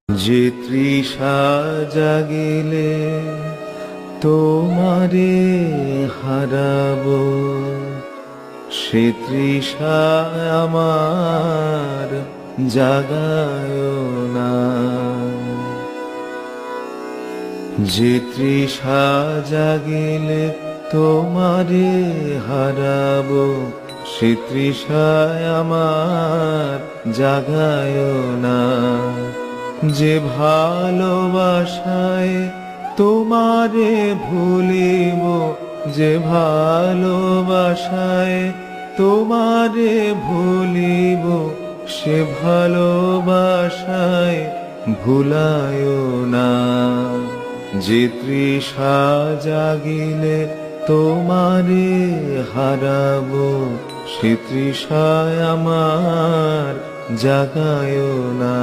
যে তৃষা জাগিলে তোমারে হারাবো, সে তৃষা আমার জাগায় না। যে তৃষা জাগিলে তোমারে হারাবো, সে তৃষায় আমার জাগায় না। যে ভালোবাসায় তোমারে ভুলিব, যে ভালোবাসায় তোমারে ভুলিব, সে ভালোবাসায় ভুলায় না। যে তৃষা জাগিলে তোমারে হারাবো, সে তৃষায় আমার জাগায় না।